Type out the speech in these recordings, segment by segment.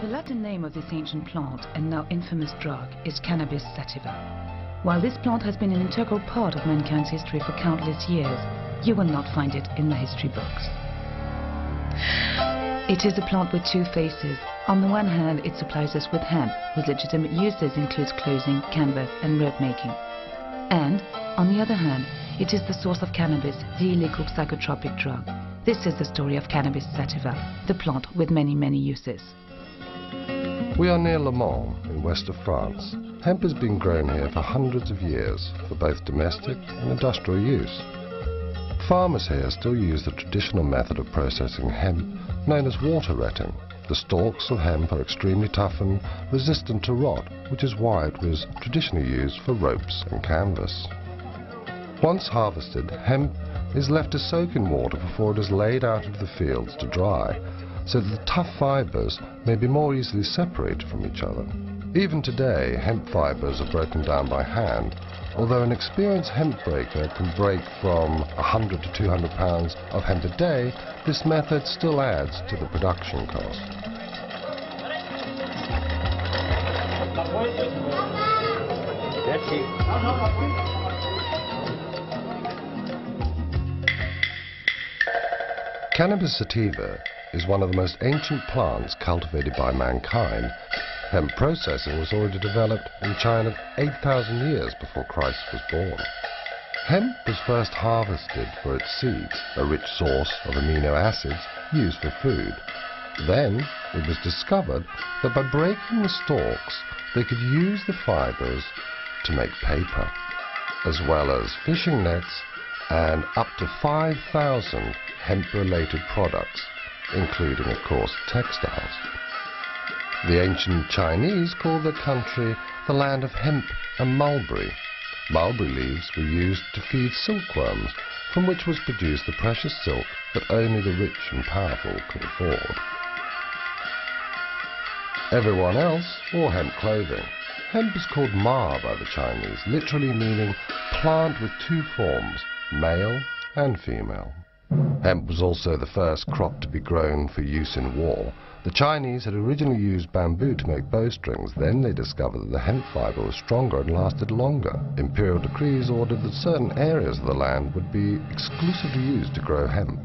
The Latin name of this ancient plant and now infamous drug is Cannabis sativa. While this plant has been an integral part of mankind's history for countless years, you will not find it in the history books. It is a plant with two faces. On the one hand, it supplies us with hemp, whose legitimate uses includes clothing, canvas and rope making. And, on the other hand, it is the source of cannabis, the illegal psychotropic drug. This is the story of Cannabis sativa, the plant with many, many uses. We are near Le Mans, in west of France. Hemp has been grown here for hundreds of years, for both domestic and industrial use. Farmers here still use the traditional method of processing hemp, known as water retting. The stalks of hemp are extremely tough and resistant to rot, which is why it was traditionally used for ropes and canvas. Once harvested, hemp is left to soak in water before it is laid out into the fields to dry, so that the tough fibres may be more easily separated from each other. Even today, hemp fibres are broken down by hand, although an experienced hemp breaker can break from 100 to 200 pounds of hemp a day. This method still adds to the production cost. Cannabis sativa is one of the most ancient plants cultivated by mankind. Hemp processing was already developed in China 8,000 years before Christ was born. Hemp was first harvested for its seeds, a rich source of amino acids used for food. Then it was discovered that by breaking the stalks, they could use the fibers to make paper, as well as fishing nets and up to 5,000 hemp-related products, including, of course, textiles. The ancient Chinese called their country the land of hemp and mulberry. Mulberry leaves were used to feed silkworms, from which was produced the precious silk that only the rich and powerful could afford. Everyone else wore hemp clothing. Hemp is called Ma by the Chinese, literally meaning plant with two forms, male and female. Hemp was also the first crop to be grown for use in war. The Chinese had originally used bamboo to make bowstrings. Then they discovered that the hemp fibre was stronger and lasted longer. Imperial decrees ordered that certain areas of the land would be exclusively used to grow hemp.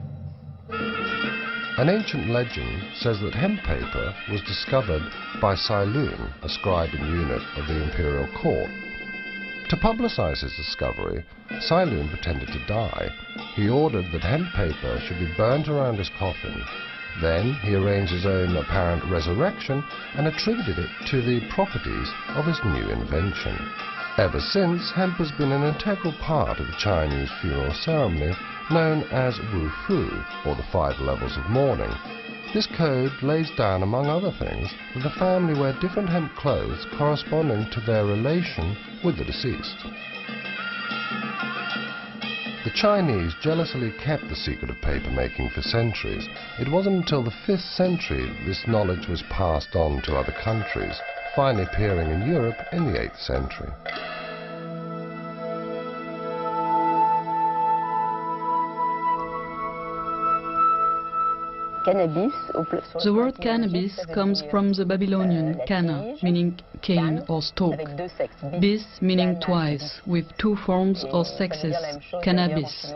An ancient legend says that hemp paper was discovered by Cai Lun, a scribe and eunuch of the imperial court. To publicize his discovery, Cai Lun pretended to die. He ordered that hemp paper should be burnt around his coffin. Then he arranged his own apparent resurrection and attributed it to the properties of his new invention. Ever since, hemp has been an integral part of the Chinese funeral ceremony known as Wu Fu, or the 5 levels of mourning. This code lays down, among other things, that the family wear different hemp clothes corresponding to their relation with the deceased. The Chinese jealously kept the secret of paper making for centuries. It wasn't until the 5th century that this knowledge was passed on to other countries, finally appearing in Europe in the 8th century. The word cannabis comes from the Babylonian canna, meaning cane or stalk, bis meaning twice, with 2 forms or sexes, cannabis.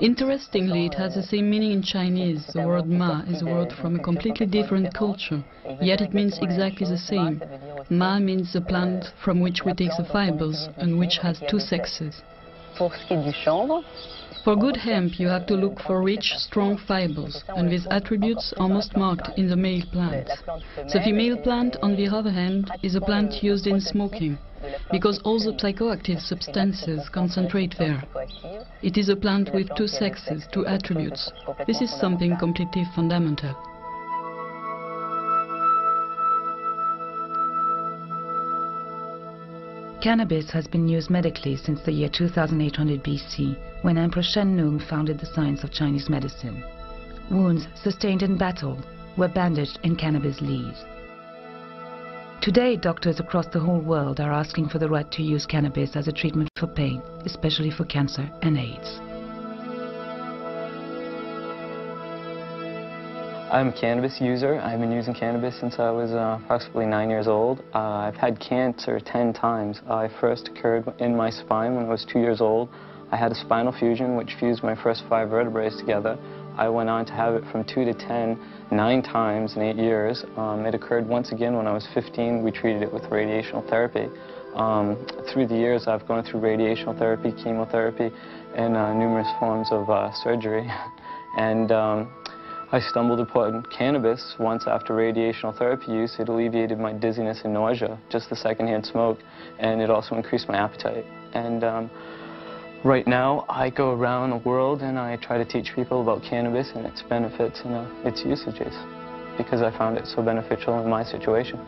Interestingly, it has the same meaning in Chinese. The word ma is a word from a completely different culture, yet it means exactly the same. Ma means the plant from which we take the fibers and which has 2 sexes. For good hemp, you have to look for rich, strong fibers, and these attributes are most marked in the male plant. The female plant, on the other hand, is a plant used in smoking, because all the psychoactive substances concentrate there. It is a plant with 2 sexes, 2 attributes. This is something completely fundamental. Cannabis has been used medically since the year 2800 BC, when Emperor Shen Nung founded the science of Chinese medicine. Wounds sustained in battle were bandaged in cannabis leaves. Today, doctors across the whole world are asking for the right to use cannabis as a treatment for pain, especially for cancer and AIDS. I'm a cannabis user. I've been using cannabis since I was approximately 9 years old. I've had cancer 10 times. I first occurred in my spine when I was 2 years old. I had a spinal fusion which fused my first 5 vertebrae together. I went on to have it from 2 to 10, 9 times in 8 years. It occurred once again when I was 15. We treated it with radiational therapy. Through the years, I've gone through radiational therapy, chemotherapy, and numerous forms of surgery. And I stumbled upon cannabis once after radiational therapy use. It alleviated my dizziness and nausea, just the secondhand smoke, and it also increased my appetite. And right now, I go around the world and I try to teach people about cannabis and its benefits and its usages, because I found it so beneficial in my situation.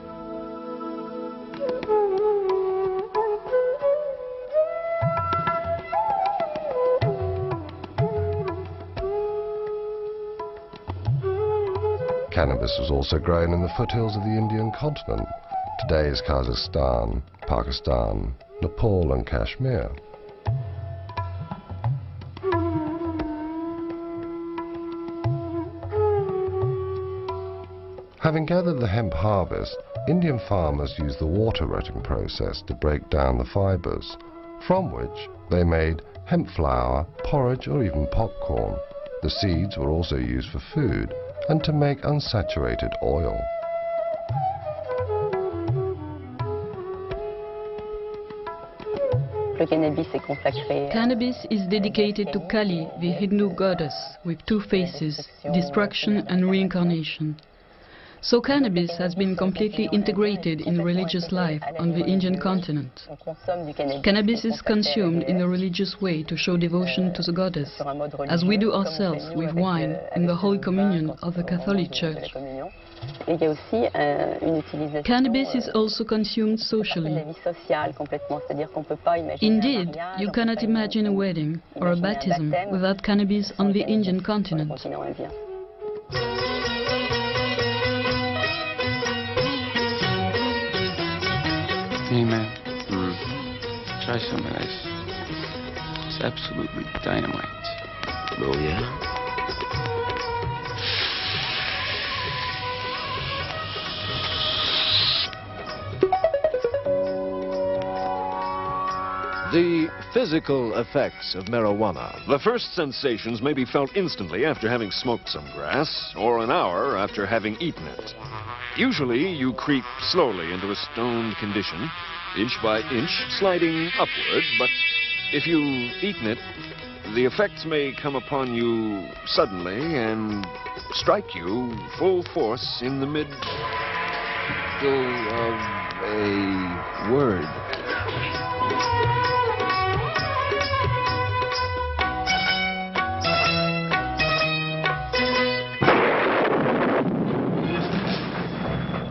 Cannabis was also grown in the foothills of the Indian continent, today's Kazakhstan, Pakistan, Nepal and Kashmir. Having gathered the hemp harvest, Indian farmers used the water rotting process to break down the fibres, from which they made hemp flour, porridge or even popcorn. The seeds were also used for food and to make unsaturated oil. Cannabis is dedicated to Kali, the Hindu goddess, with 2 faces, destruction and reincarnation. So cannabis has been completely integrated in religious life on the Indian continent. Cannabis is consumed in a religious way to show devotion to the goddess, as we do ourselves with wine in the Holy Communion of the Catholic Church. Cannabis is also consumed socially. Indeed, you cannot imagine a wedding or a baptism without cannabis on the Indian continent. Hey man, try some of this. It's absolutely dynamite. Oh yeah? The physical effects of marijuana. The first sensations may be felt instantly after having smoked some grass, or an hour after having eaten it. Usually, you creep slowly into a stoned condition, inch by inch, sliding upward, but if you've eaten it, the effects may come upon you suddenly and strike you full force in the middle of a word.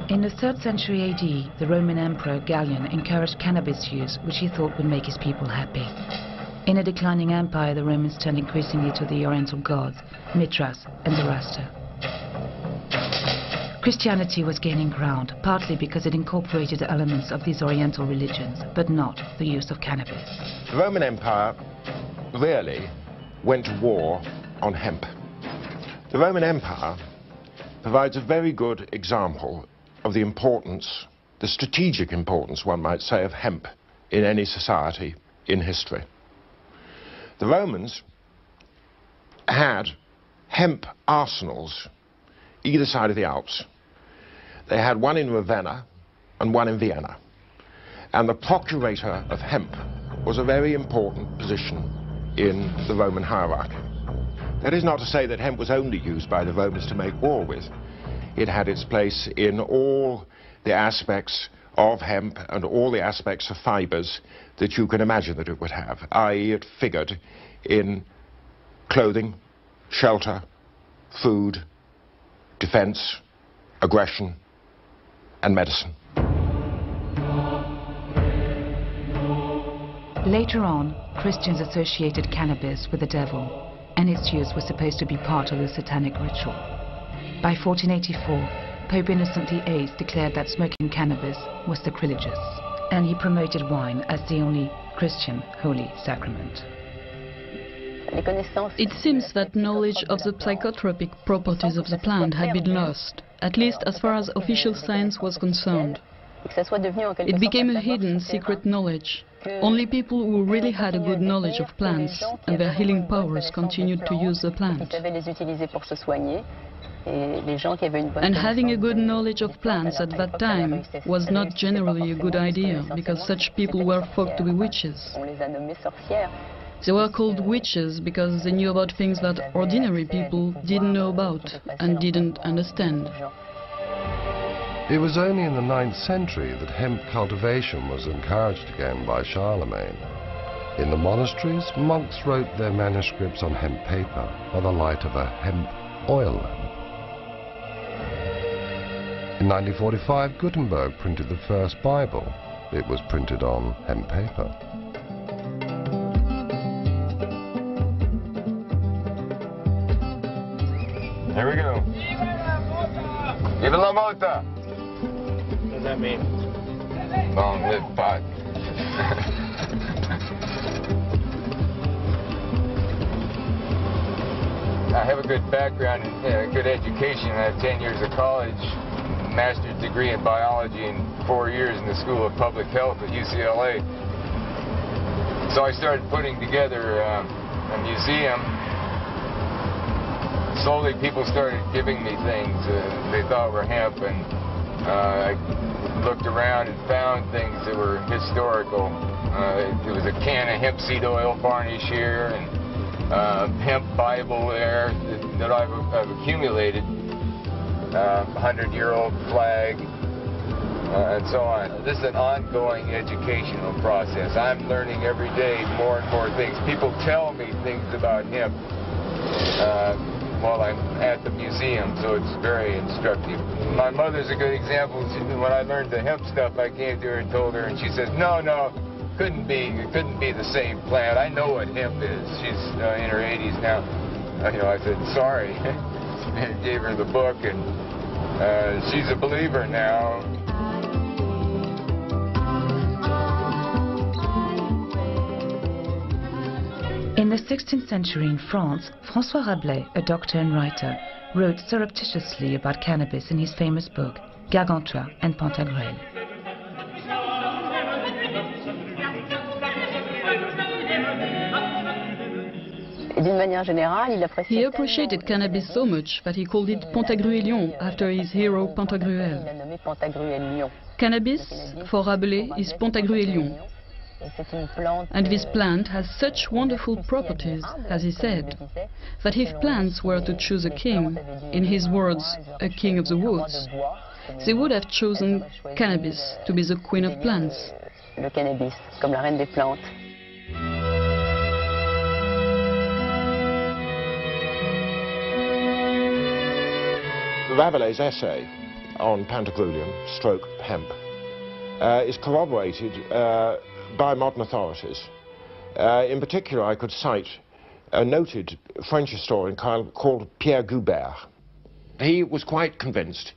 In the 3rd century AD, the Roman Emperor Gallian encouraged cannabis use, which he thought would make his people happy. In a declining empire, the Romans turned increasingly to the Oriental gods, Mithras and Zoroaster. Christianity was gaining ground, partly because it incorporated elements of these Oriental religions, but not the use of cannabis. The Roman Empire really went to war on hemp. The Roman Empire provides a very good example of the importance, the strategic importance, one might say, of hemp in any society in history. The Romans had hemp arsenals either side of the Alps. They had one in Ravenna and one in Vienna. And the procurator of hemp was a very important position in the Roman hierarchy. That is not to say that hemp was only used by the Romans to make war with. It had its place in all the aspects of hemp and all the aspects of fibers that you can imagine that it would have, i.e. it figured in clothing, shelter, food, defense, aggression, and medicine. Later on, Christians associated cannabis with the devil, and its use was supposed to be part of the satanic ritual. By 1484, Pope Innocent VIII declared that smoking cannabis was sacrilegious, and he promoted wine as the only Christian holy sacrament. It seems that knowledge of the psychotropic properties of the plant had been lost, at least as far as official science was concerned. It became a hidden, secret knowledge. Only people who really had a good knowledge of plants and their healing powers continued to use the plant. And having a good knowledge of plants at that time was not generally a good idea, because such people were thought to be witches. They were called witches because they knew about things that ordinary people didn't know about and didn't understand. It was only in the 9th century that hemp cultivation was encouraged again by Charlemagne. In the monasteries, monks wrote their manuscripts on hemp paper by the light of a hemp oil lamp. In 1945, Gutenberg printed the first Bible. It was printed on hemp paper. Here we go. Viva la mota! What does that mean? Long live pot. I have a good background and good education. I have 10 years of college, master's degree in biology, and 4 years in the School of Public Health at UCLA. So I started putting together a museum. Slowly people started giving me things they thought were hemp, and I looked around and found things that were historical. There was a can of hemp seed oil varnish here, and hemp Bible there that I've accumulated, 100-year-old flag, and so on. This is an ongoing educational process. I'm learning every day more and more things. People tell me things about hemp while I'm at the museum, so it's very instructive. My mother's a good example. When I learned the hemp stuff, I came to her and told her, and she says, no, it couldn't be the same plant. I know what hemp is. She's in her 80s now. I said, sorry. I gave her the book, and she's a believer now. In the 16th century in France, François Rabelais, a doctor and writer, wrote surreptitiously about cannabis in his famous book, Gargantua and Pantagruel. He appreciated cannabis so much that he called it Pantagruelion after his hero Pantagruel. Cannabis, for Rabelais, is Pantagruelion. And this plant has such wonderful properties, as he said, that if plants were to choose a king, in his words, a king of the woods, they would have chosen cannabis to be the queen of plants. Rabelais' essay on Pantagruelion, stroke hemp, is corroborated by modern authorities. In particular, I could cite a noted French historian called Pierre Goubert. He was quite convinced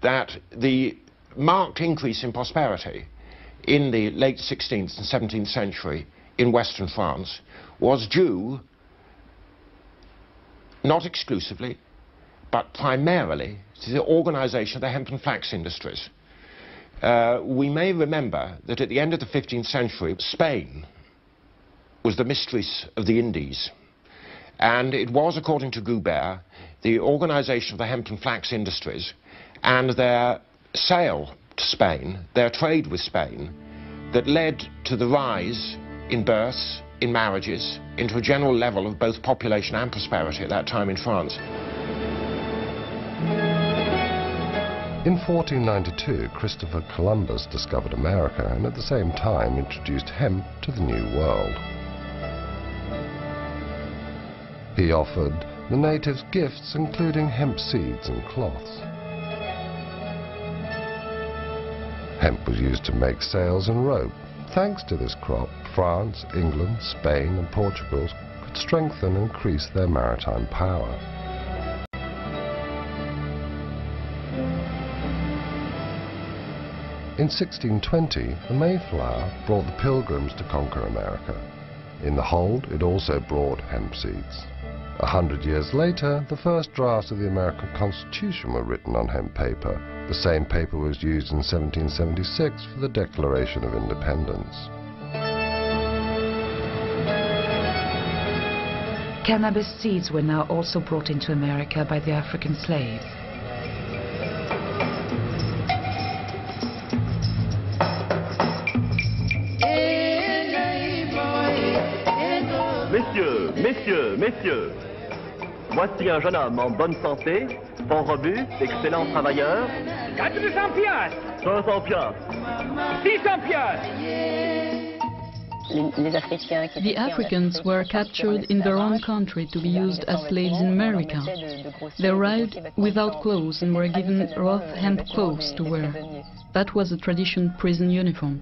that the marked increase in prosperity in the late 16th and 17th century in Western France was due, not exclusively, but primarily to the organization of the hemp and flax industries. We may remember that at the end of the 15th century, Spain was the mistress of the Indies. And it was, according to Goubert, the organization of the hemp and flax industries and their sale to Spain, their trade with Spain, that led to the rise in births, in marriages, into a general level of both population and prosperity at that time in France. In 1492, Christopher Columbus discovered America and at the same time introduced hemp to the New World. He offered the natives gifts including hemp seeds and cloths. Hemp was used to make sails and rope. Thanks to this crop, France, England, Spain and Portugal could strengthen and increase their maritime power. In 1620, the Mayflower brought the Pilgrims to conquer America. In the hold, it also brought hemp seeds. 100 years later, the first drafts of the American Constitution were written on hemp paper. The same paper was used in 1776 for the Declaration of Independence. Cannabis seeds were now also brought into America by the African slaves. Messieurs, voici un jeune homme en bonne santé, fort robuste, excellent travailleur. 400 piastres. 500 piastres. 600 piastres. The Africans were captured in their own country to be used as slaves in America. They arrived without clothes and were given rough hemp clothes to wear. That was a traditional prison uniform.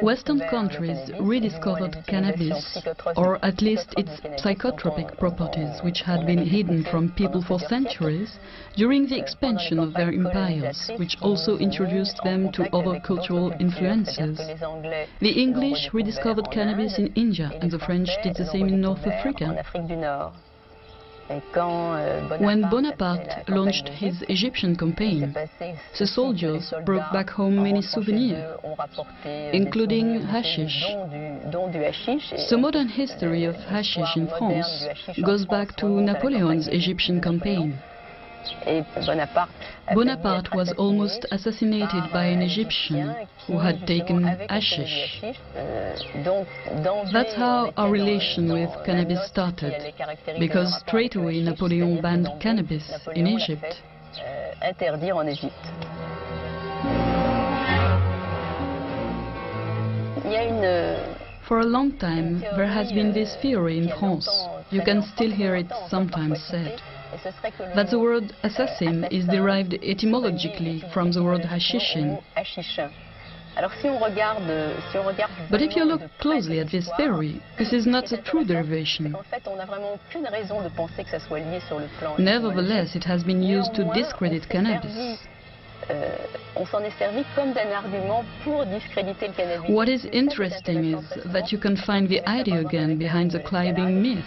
Western countries rediscovered cannabis, or at least its psychotropic properties, which had been hidden from people for centuries, during the expansion of their empires, which also introduced them to other cultural influences. The English rediscovered cannabis in India, and the French did the same in North Africa. When Bonaparte launched his Egyptian campaign, the soldiers brought back home many souvenirs, including hashish. The modern history of hashish in France goes back to Napoleon's Egyptian campaign. Bonaparte was almost assassinated by an Egyptian who had taken hashish. That's how our relation with cannabis started, because straight away Napoleon banned cannabis in Egypt. For a long time there has been this theory in France, you can still hear it sometimes said, that the word assassin is derived etymologically from the word hashishin. But if you look closely at this theory, this is not a true derivation. Nevertheless, it has been used to discredit cannabis. What is interesting is that you can find the idea again behind the climbing myth.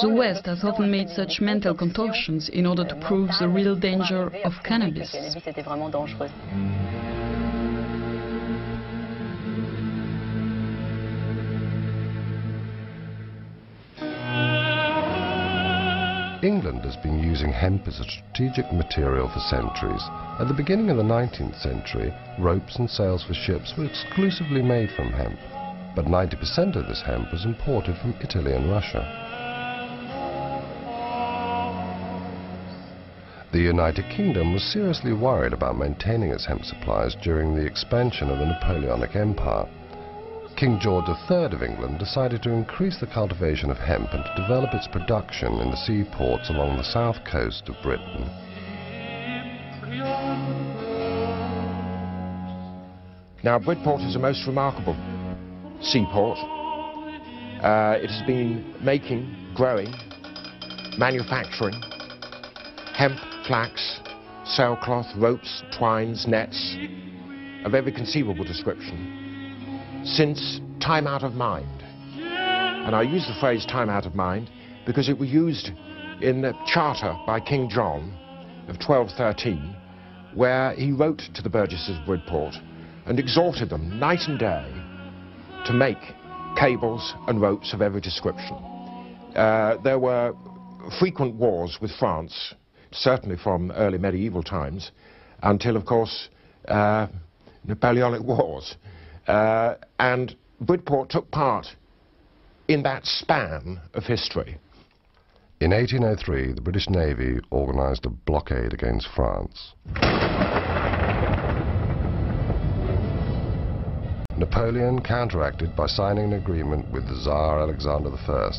The West has often made such mental contortions in order to prove the real danger of cannabis. England has been using hemp as a strategic material for centuries. At the beginning of the 19th century, ropes and sails for ships were exclusively made from hemp, but 90% of this hemp was imported from Italy and Russia. The United Kingdom was seriously worried about maintaining its hemp supplies during the expansion of the Napoleonic Empire. King George III of England decided to increase the cultivation of hemp and to develop its production in the seaports along the south coast of Britain. Now, Bridport is a most remarkable seaport. It has been making, growing, manufacturing hemp, flax, sailcloth, ropes, twines, nets of every conceivable description since time out of mind. And I use the phrase time out of mind because it was used in the charter by King John of 1213, where he wrote to the burgesses of Bridport and exhorted them night and day to make cables and ropes of every description. There were frequent wars with France, certainly from early medieval times, until, of course, Napoleonic Wars. And Bridport took part in that span of history. In 1803, the British Navy organised a blockade against France. Napoleon counteracted by signing an agreement with the Tsar Alexander I.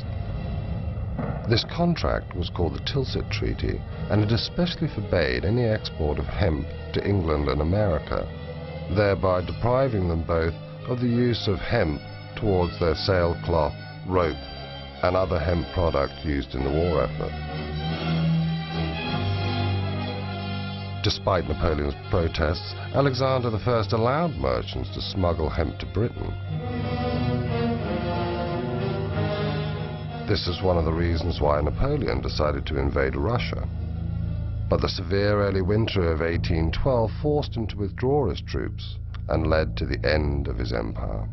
This contract was called the Tilsit Treaty, and it especially forbade any export of hemp to England and America, thereby depriving them both of the use of hemp towards their sailcloth, rope, and other hemp product used in the war effort. Despite Napoleon's protests, Alexander I allowed merchants to smuggle hemp to Britain. This is one of the reasons why Napoleon decided to invade Russia. But the severe early winter of 1812 forced him to withdraw his troops and led to the end of his empire.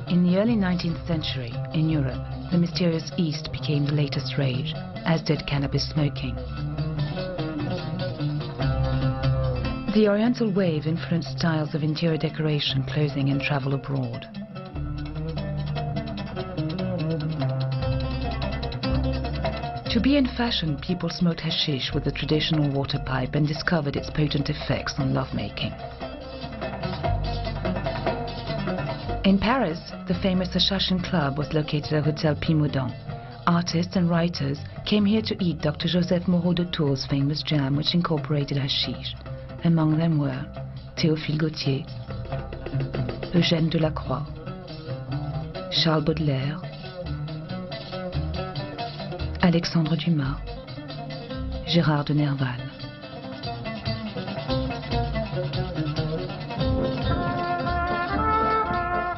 In the early 19th century, in Europe, the mysterious East became the latest rage, as did cannabis smoking. The Oriental wave influenced styles of interior decoration, clothing, and travel abroad. To be in fashion, people smoked hashish with the traditional water pipe and discovered its potent effects on lovemaking. In Paris, the famous Assassin Club was located at Hotel Pimodon. Artists and writers came here to eat Dr. Joseph Moreau de Tours' famous jam, which incorporated hashish. Among them were Théophile Gautier, Eugène Delacroix, Charles Baudelaire, Alexandre Dumas, Gérard de Nerval.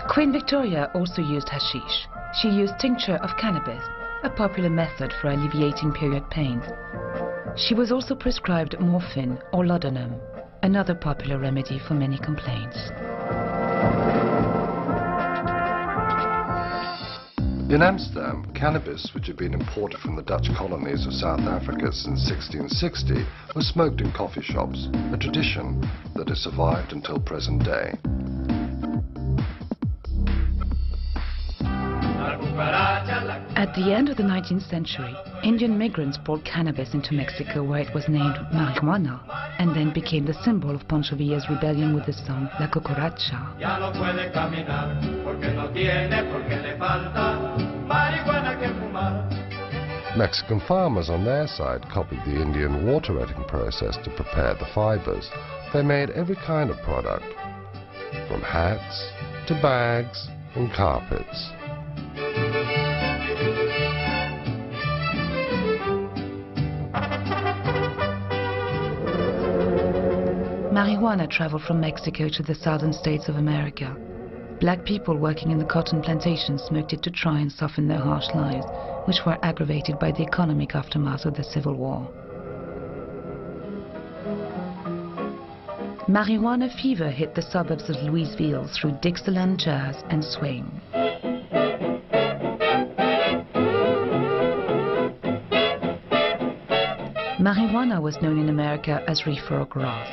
Queen Victoria also used hashish. She used tincture of cannabis, a popular method for alleviating period pains. She was also prescribed morphine or laudanum, another popular remedy for many complaints. In Amsterdam, cannabis, which had been imported from the Dutch colonies of South Africa since 1660, was smoked in coffee shops, a tradition that has survived until present day. At the end of the 19th century, Indian migrants brought cannabis into Mexico, where it was named marijuana, and then became the symbol of Pancho Villa's rebellion with the song La Cucaracha. Mexican farmers on their side copied the Indian water retting process to prepare the fibers. They made every kind of product, from hats to bags and carpets. Marijuana traveled from Mexico to the southern states of America. Black people working in the cotton plantations smoked it to try and soften their harsh lives, which were aggravated by the economic aftermath of the Civil War. Marijuana fever hit the suburbs of Louisville through Dixieland jazz and swing. Marijuana was known in America as reefer or grass.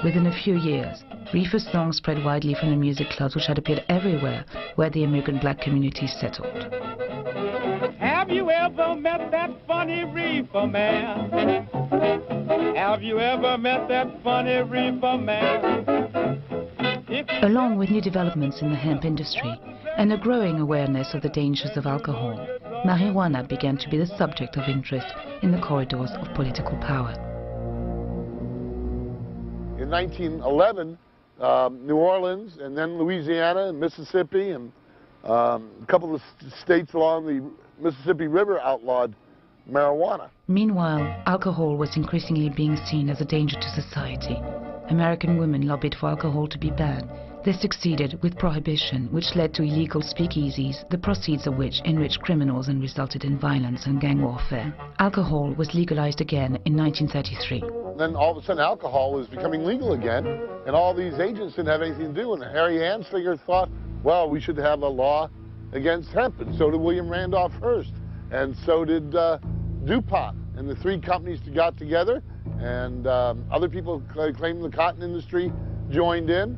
Within a few years, reefer songs spread widely from the music clubs, which had appeared everywhere where the immigrant black community settled. Have you ever met that funny reefer man? Have you ever met that funny reefer man? Along with new developments in the hemp industry and a growing awareness of the dangers of alcohol, marijuana began to be the subject of interest in the corridors of political power. In 1911, New Orleans and then Louisiana and Mississippi and a couple of states along the Mississippi River outlawed marijuana. Meanwhile, alcohol was increasingly being seen as a danger to society. American women lobbied for alcohol to be banned. They succeeded with prohibition, which led to illegal speakeasies, the proceeds of which enriched criminals and resulted in violence and gang warfare. Alcohol was legalized again in 1933. Then all of a sudden alcohol was becoming legal again, and all these agents didn't have anything to do, and Harry Anslinger thought, well, we should have a law against hemp, and so did William Randolph Hearst, and so did DuPont, and the three companies got together, and other people claiming the cotton industry joined in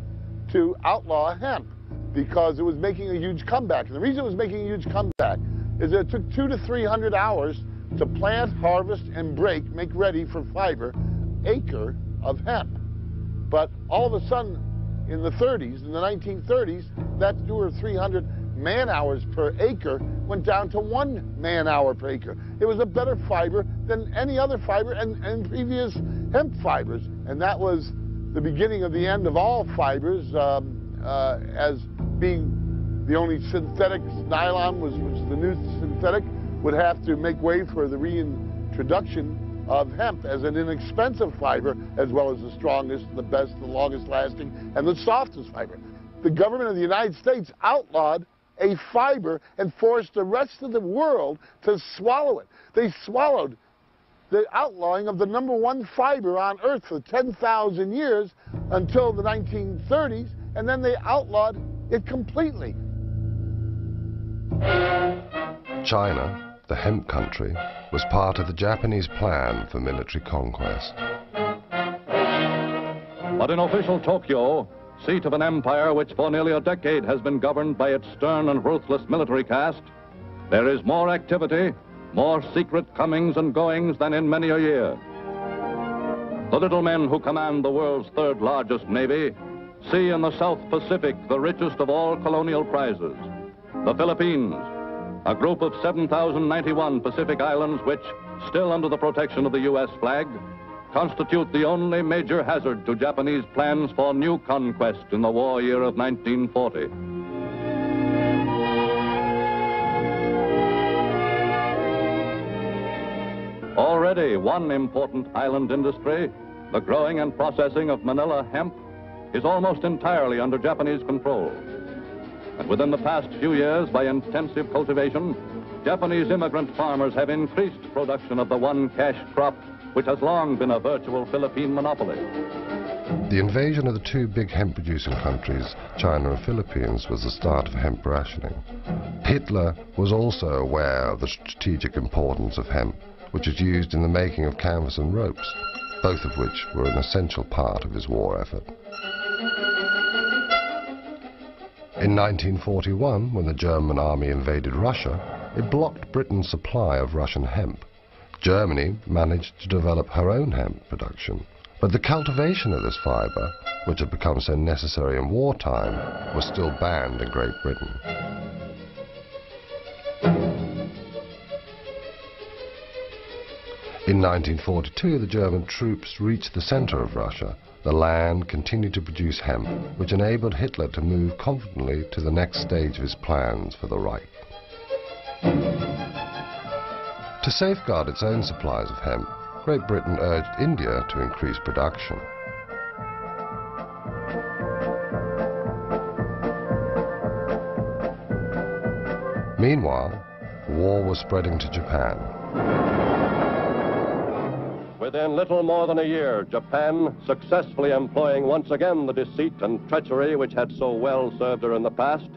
to outlaw hemp because it was making a huge comeback. And the reason it was making a huge comeback is that it took 200 to 300 hours to plant, harvest, and make ready for fiber acre of hemp. But all of a sudden, in the 30s, in the 1930s, that 200 or 300 man-hours per acre went down to 1 man-hour per acre. It was a better fiber than any other fiber and previous hemp fibers. And that was the beginning of the end of all fibers, as being the only synthetic. Nylon was the new synthetic, would have to make way for the reintroduction of hemp as an inexpensive fiber, as well as the strongest, the best, the longest lasting, and the softest fiber. The government of the United States outlawed a fiber and forced the rest of the world to swallow it. They swallowed the outlawing of the #1 fiber on Earth for 10,000 years until the 1930s, and then they outlawed it completely. China, the hemp country, was part of the Japanese plan for military conquest. But in official Tokyo, seat of an empire which for nearly a decade has been governed by its stern and ruthless military caste, there is more activity, more secret comings and goings than in many a year. The little men who command the world's third largest navy see in the South Pacific the richest of all colonial prizes. The Philippines, a group of 7,091 Pacific islands which, still under the protection of the U.S. flag, constitute the only major hazard to Japanese plans for new conquest in the war year of 1940. Already one important island industry, the growing and processing of Manila hemp, is almost entirely under Japanese control. And within the past few years, by intensive cultivation, Japanese immigrant farmers have increased production of the one cash crop which has long been a virtual Philippine monopoly. The invasion of the two big hemp-producing countries, China and Philippines, was the start of hemp rationing. Hitler was also aware of the strategic importance of hemp, which is used in the making of canvas and ropes, both of which were an essential part of his war effort. In 1941, when the German army invaded Russia, it blocked Britain's supply of Russian hemp. Germany managed to develop her own hemp production, but the cultivation of this fiber, which had become so necessary in wartime, was still banned in Great Britain. In 1942, the German troops reached the center of Russia. The land continued to produce hemp, which enabled Hitler to move confidently to the next stage of his plans for the Reich. To safeguard its own supplies of hemp, Great Britain urged India to increase production. Meanwhile, war was spreading to Japan. Within little more than a year, Japan, successfully employing once again the deceit and treachery which had so well served her in the past,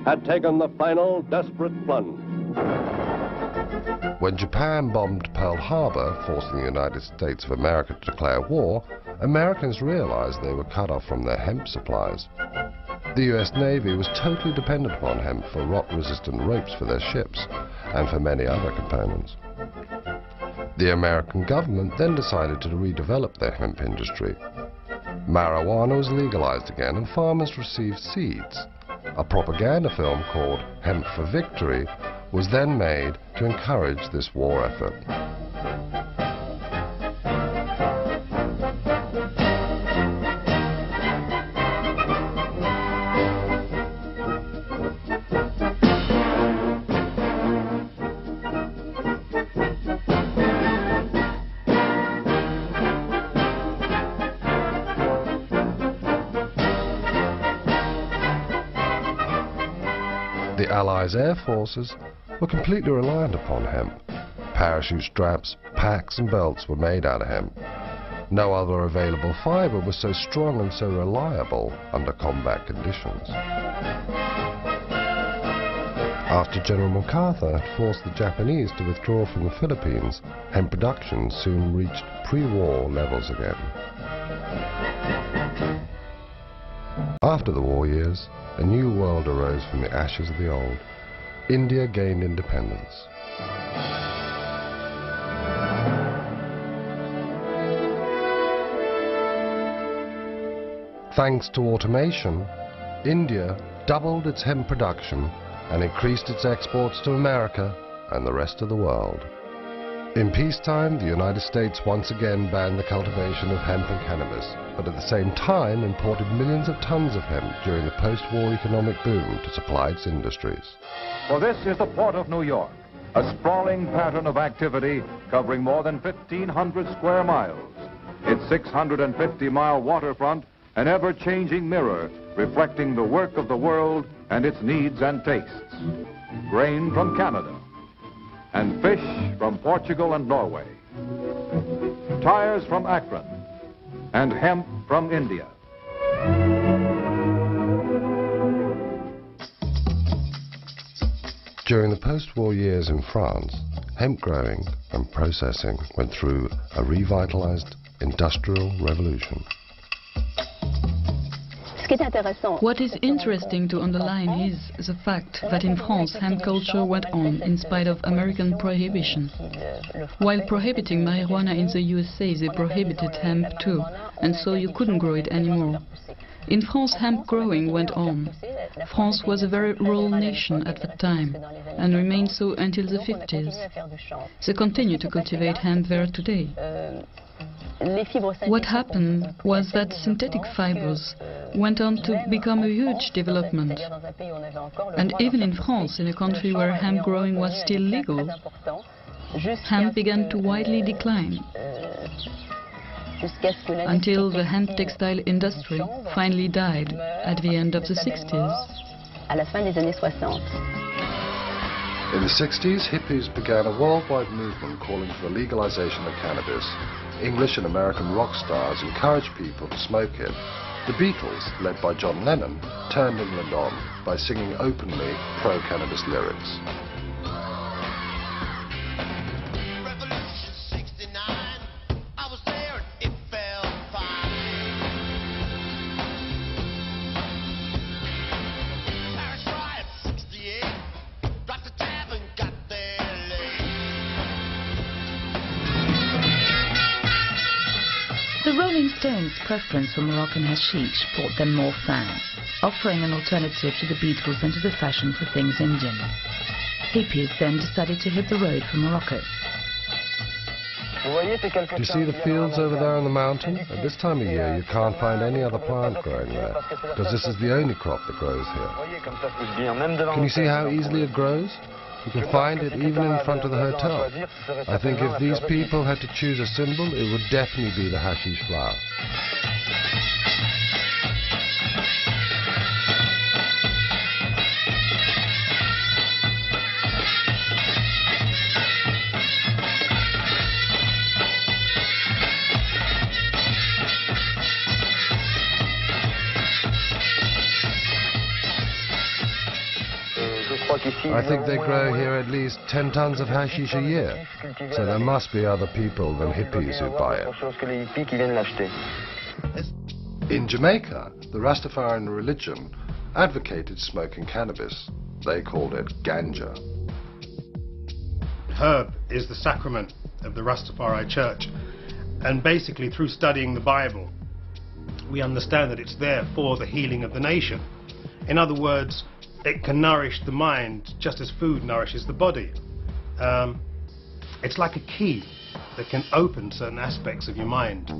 had taken the final desperate plunge. When Japan bombed Pearl Harbor, forcing the United States of America to declare war, Americans realized they were cut off from their hemp supplies. The U.S. Navy was totally dependent upon hemp for rot-resistant ropes for their ships and for many other components. The American government then decided to redevelop their hemp industry. Marijuana was legalized again and farmers received seeds. A propaganda film called Hemp for Victory was then made to encourage this war effort. The Allies' air forces were completely reliant upon hemp. Parachute straps, packs and belts were made out of hemp. No other available fiber was so strong and so reliable under combat conditions. After General MacArthur had forced the Japanese to withdraw from the Philippines, hemp production soon reached pre-war levels again. After the war years, a new world arose from the ashes of the old. India gained independence. Thanks to automation, India doubled its hemp production and increased its exports to America and the rest of the world. In peacetime, the United States once again banned the cultivation of hemp and cannabis, but at the same time imported millions of tons of hemp during the post-war economic boom to supply its industries. For this is the Port of New York, a sprawling pattern of activity covering more than 1,500 square miles. Its 650-mile waterfront, an ever-changing mirror reflecting the work of the world and its needs and tastes. Grain from Canada, and fish from Portugal and Norway, tires from Akron, and hemp from India. During the post-war years in France, hemp growing and processing went through a revitalized industrial revolution. What is interesting to underline is the fact that in France hemp culture went on in spite of American prohibition. While prohibiting marijuana in the USA, they prohibited hemp too, and so you couldn't grow it anymore. In France, hemp growing went on. France was a very rural nation at that time, and remained so until the 50s. They continue to cultivate hemp there today. What happened was that synthetic fibers went on to become a huge development. And even in France, in a country where hemp growing was still legal, hemp began to widely decline, until the hemp textile industry finally died at the end of the 60s. In the 60s, hippies began a worldwide movement calling for the legalization of cannabis. English and American rock stars encouraged people to smoke it. The Beatles, led by John Lennon, turned England on by singing openly pro-cannabis lyrics. The Rolling Stones' preference for Moroccan hashish brought them more fans, offering an alternative to the Beatles and to the fashion for things Indian. Hippies then decided to hit the road for Morocco. Do you see the fields over there on the mountain? At this time of year, you can't find any other plant growing there, because this is the only crop that grows here. Can you see how easily it grows? You can find it even in front of the hotel. I think if these people had to choose a symbol, it would definitely be the hashish flower. I think they grow here at least 10 tons of hashish a year, so there must be other people than hippies who buy it. In Jamaica, the Rastafarian religion advocated smoking cannabis. They called it ganja. Herb is the sacrament of the Rastafari Church, and basically through studying the Bible, we understand that it's there for the healing of the nation. In other words, it can nourish the mind just as food nourishes the body. It's like a key that can open certain aspects of your mind,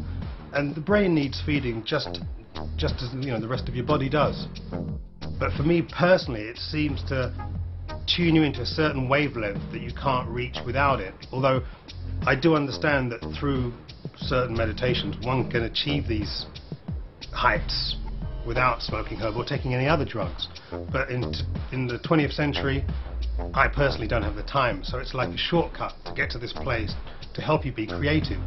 and the brain needs feeding just as the rest of your body does. But for me personally, it seems to tune you into a certain wavelength that you can't reach without it. Although I do understand that through certain meditations one can achieve these heights without smoking herb or taking any other drugs. But in the 20th century, I personally don't have the time, so it's like a shortcut to get to this place to help you be creative.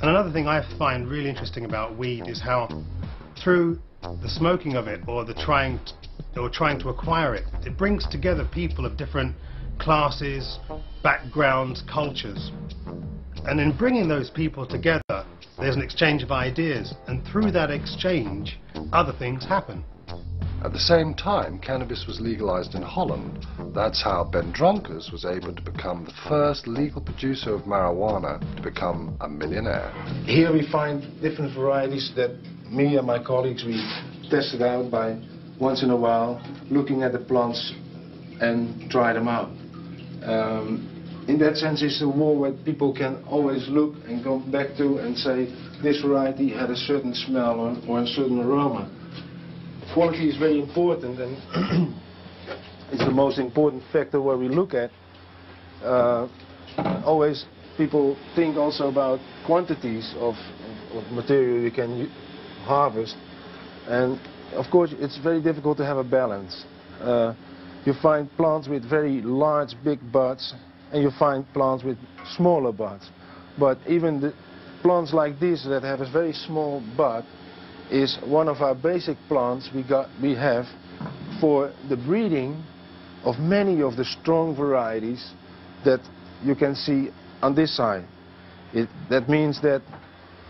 And another thing I find really interesting about weed is how through the smoking of it or the trying to acquire it, it brings together people of different classes, backgrounds, cultures. And in bringing those people together, there's an exchange of ideas, and through that exchange, other things happen. At the same time, cannabis was legalized in Holland. That's how Ben Dronkers was able to become the first legal producer of marijuana to become a millionaire. Here we find different varieties that me and my colleagues, we tested out by once in a while, looking at the plant's and try them out. In that sense, it's a wall where people can always look and go back to and say this variety had a certain smell or a certain aroma. Quality is very important, and it's the most important factor where we look at. Always people think also about quantities of material you can harvest, and of course it's very difficult to have a balance. You find plants with very large, big buds, and you find plants with smaller buds. But even the plants like this that have a very small bud is one of our basic plants we have for the breeding of many of the strong varieties that you can see on this side. That means that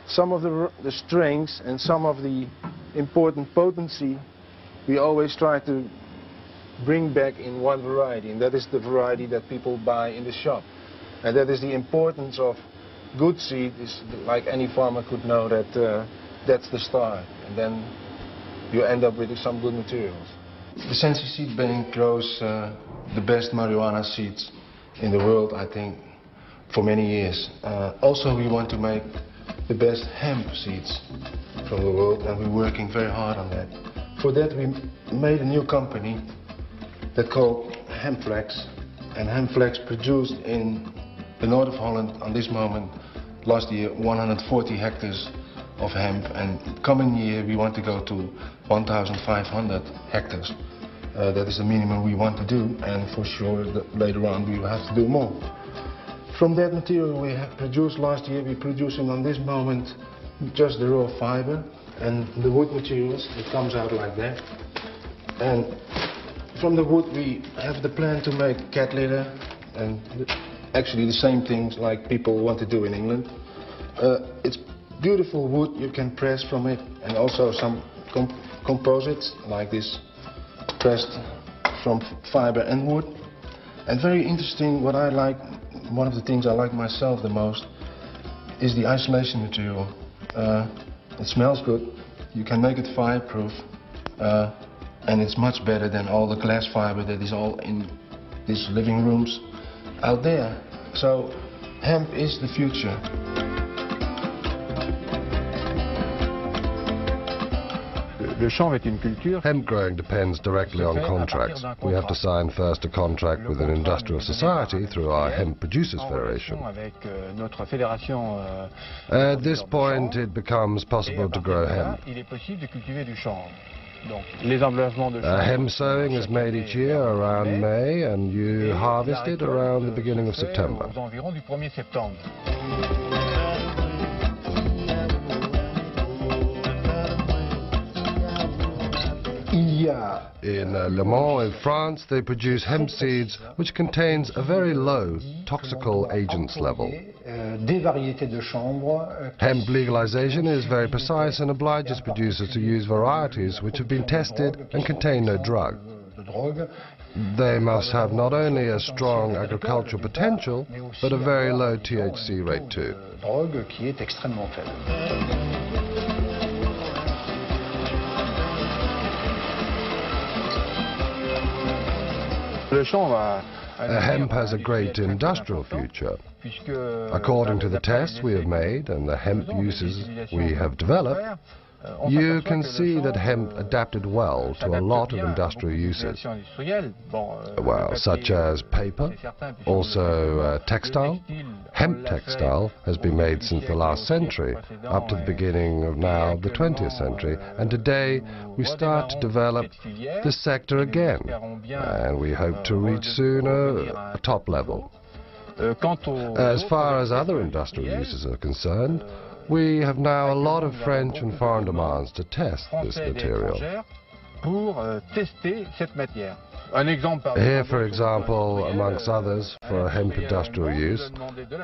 some of the strengths and some of the important potency we always try to bring back in one variety, and that is the variety that people buy in the shop. And that is the importance of good seed. Is like any farmer could know that that's the start, and then you end up with some good materials. The Sensi Seed Bank grows the best marijuana seeds in the world, I think, for many years. Also, we want to make the best hemp seeds from the world, and we're working very hard on that. For that, we made a new company that's called Hempflex, and Hempflex produced in the north of Holland on this moment, last year, 140 hectares of hemp, and coming year we want to go to 1,500 hectares. That is the minimum we want to do, and for sure later on we will have to do more. From that material we have produced last year, we're producing on this moment just the raw fiber and the wood materials. It comes out like that. And from the wood we have the plan to make cat litter, and actually the same things like people want to do in England. It's beautiful wood you can press from it, and also some composites like this pressed from fiber and wood. And very interesting, what I like, one of the things I like myself the most is the isolation material. It smells good, you can make it fireproof, and it's much better than all the glass fiber that is all in these living rooms out there. So hemp is the future. Hemp growing depends directly on contracts. We have to sign first a contract with an industrial society through our Hemp Producers Federation. At this point it becomes possible to grow hemp. Hemp sowing is made each year around May, and you harvest it around the beginning of September. In Le Mans in France, they produce hemp seeds which contains a very low toxical agents level. Hemp legalization is very precise and obliges producers to use varieties which have been tested and contain no drug. They must have not only a strong agricultural potential, but a very low THC rate too. Hemp has a great industrial future. According to the tests we have made and the hemp uses we have developed, you can see that hemp adapted well to a lot of industrial uses, well, such as paper, also textile. Hemp textile has been made since the last century, up to the beginning of now the 20th century, and today we start to develop this sector again, and we hope to reach soon a top level. As far as other industrial uses are concerned, we have now a lot of French and foreign demands to test this material. Here, for example, amongst others, for hemp industrial use,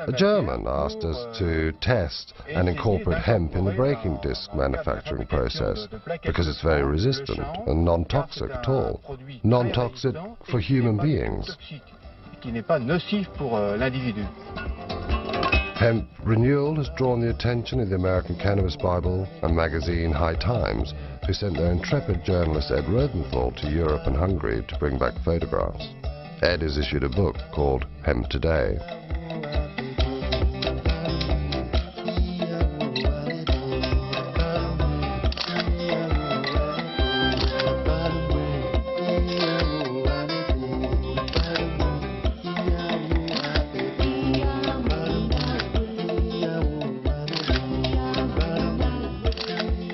a German asked us to test and incorporate hemp in the braking disc manufacturing process, because it's very resistant and non-toxic at all. Non-toxic for human beings. Hemp renewal has drawn the attention of the American Cannabis Bible and magazine High Times, who sent their intrepid journalist Ed Rosenthal to Europe and Hungary to bring back photographs. Ed has issued a book called Hemp Today.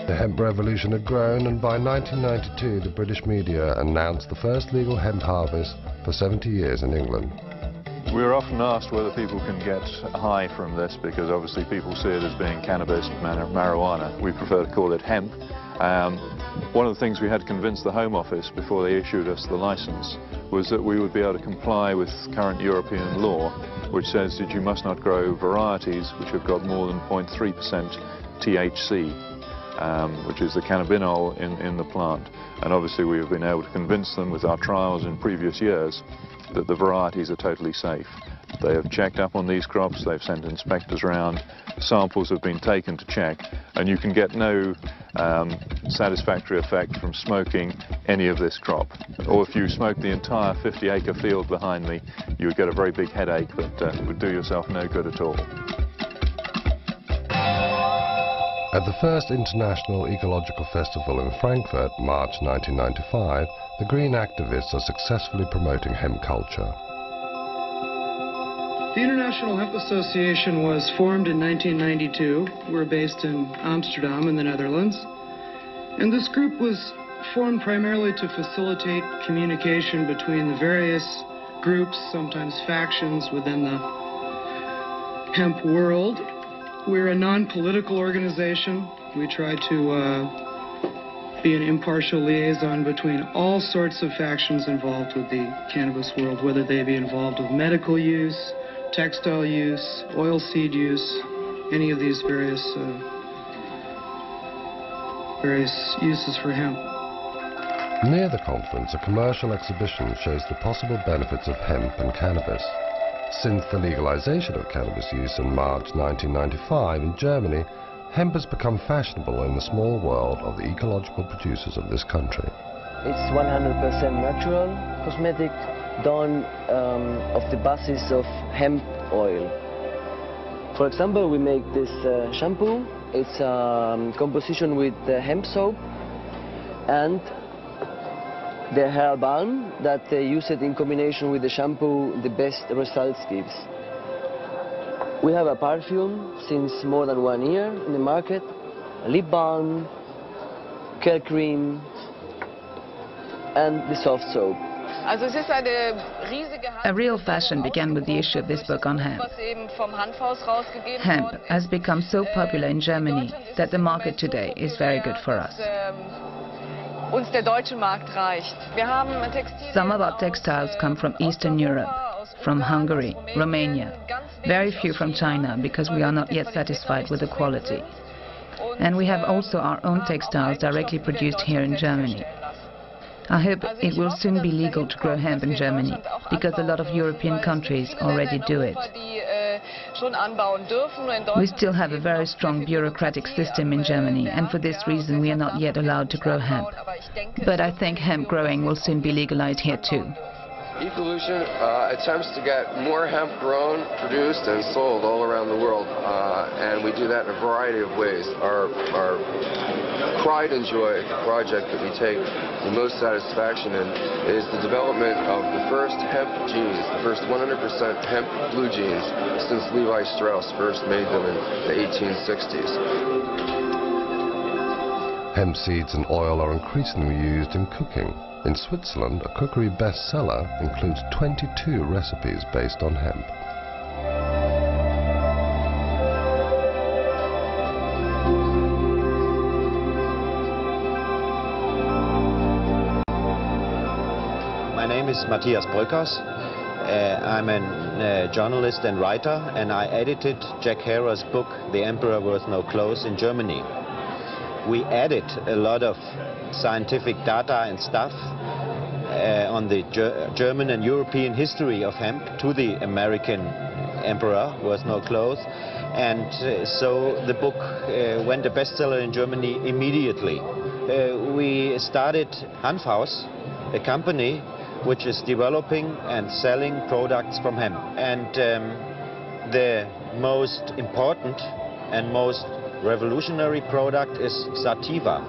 The hemp revolution had grown, and by 1992 the British media announced the first legal hemp harvest for 70 years in England. We're often asked whether people can get high from this, because obviously people see it as being cannabis, marijuana. We prefer to call it hemp. One of the things we had to convince the Home Office before they issued us the license was that we would be able to comply with current European law, which says that you must not grow varieties which have got more than 0.3% THC. Which is the cannabinol in the plant. And obviously we have been able to convince them with our trials in previous years that the varieties are totally safe. They have checked up on these crops, they've sent inspectors around, samples have been taken to check, and you can get no satisfactory effect from smoking any of this crop. Or if you smoke the entire 50-acre field behind me, you would get a very big headache that would do yourself no good at all. At the first International Ecological Festival in Frankfurt, March 1995, the green activists are successfully promoting hemp culture. The International Hemp Association was formed in 1992. We're based in Amsterdam in the Netherlands. And this group was formed primarily to facilitate communication between the various groups, sometimes factions, within the hemp world. We're a non-political organization. We try to be an impartial liaison between all sorts of factions involved with the cannabis world, whether they be involved with medical use, textile use, oilseed use, any of these various uses for hemp. Near the conference, a commercial exhibition shows the possible benefits of hemp and cannabis. Since the legalization of cannabis use in March 1995 in Germany, hemp has become fashionable in the small world of the ecological producers of this country. It's 100% natural cosmetic done of the basis of hemp oil. For example, we make this shampoo. It's a composition with hemp soap and the hair balm that they use it in combination with the shampoo, the best results gives. We have a perfume since more than 1 year in the market, a lip balm, care cream, and the soft soap. A real fashion began with the issue of this book on hemp. Hemp has become so popular in Germany that the market today is very good for us. Some of our textiles come from Eastern Europe, from Hungary, Romania, very few from China because we are not yet satisfied with the quality. And we have also our own textiles directly produced here in Germany. I hope it will soon be legal to grow hemp in Germany, because a lot of European countries already do it. We still have a very strong bureaucratic system in Germany, and for this reason we are not yet allowed to grow hemp. But I think hemp growing will soon be legalized here too. Ecolution attempts to get more hemp grown, produced, and sold all around the world, and we do that in a variety of ways. Our pride and joy project that we take the most satisfaction in is the development of the first hemp jeans, the first 100% hemp blue jeans since Levi Strauss first made them in the 1860s. Hemp seeds and oil are increasingly used in cooking. In Switzerland, a cookery bestseller includes 22 recipes based on hemp. My name is Matthias Bröckers. I'm a journalist and writer, and I edited Jack Herer's book, The Emperor Wears No Clothes, in Germany. We added a lot of scientific data and stuff on the German and European history of hemp to the American Emperor Wears No Clothes, and so the book went a bestseller in Germany immediately. We started Hanfhaus, a company which is developing and selling products from hemp. And the most important and most revolutionary product is Sativa,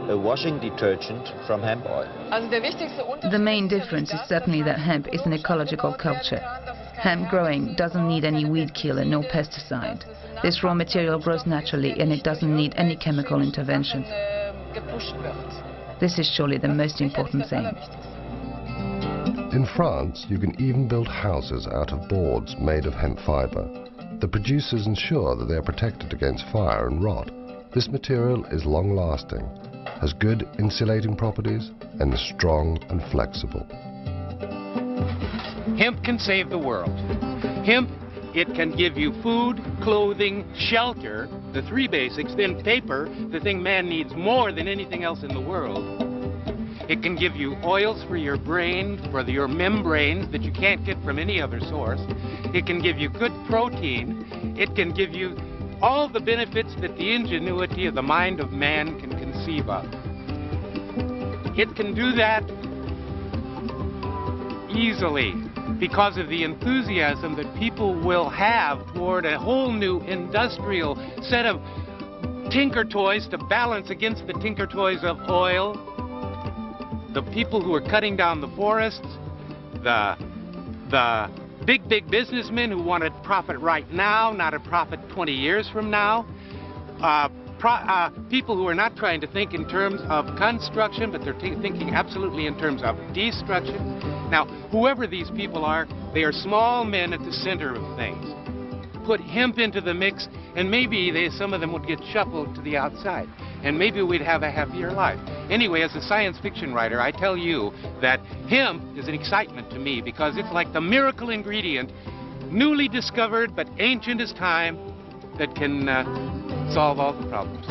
a washing detergent from hemp oil. The main difference is certainly that hemp is an ecological culture. Hemp growing doesn't need any weed killer, no pesticide. This raw material grows naturally and it doesn't need any chemical intervention. This is surely the most important thing. In France, you can even build houses out of boards made of hemp fiber. The producers ensure that they are protected against fire and rot. This material is long-lasting, has good insulating properties, and is strong and flexible. Hemp can save the world. Hemp, it can give you food, clothing, shelter, the three basics, then paper, the thing man needs more than anything else in the world. It can give you oils for your brain, for your membranes that you can't get from any other source. It can give you good protein. It can give you all the benefits that the ingenuity of the mind of man can conceive of. It can do that easily because of the enthusiasm that people will have toward a whole new industrial set of tinker toys to balance against the tinker toys of oil. The people who are cutting down the forests, the big businessmen who want to profit right now, not a profit 20 years from now. People who are not trying to think in terms of construction, but they're thinking absolutely in terms of destruction. Now, whoever these people are, they are small men at the center of things. Put hemp into the mix, and maybe some of them would get shuffled to the outside, and maybe we'd have a happier life. Anyway, as a science fiction writer, I tell you that hemp is an excitement to me because it's like the miracle ingredient, newly discovered but ancient as time, that can solve all the problems.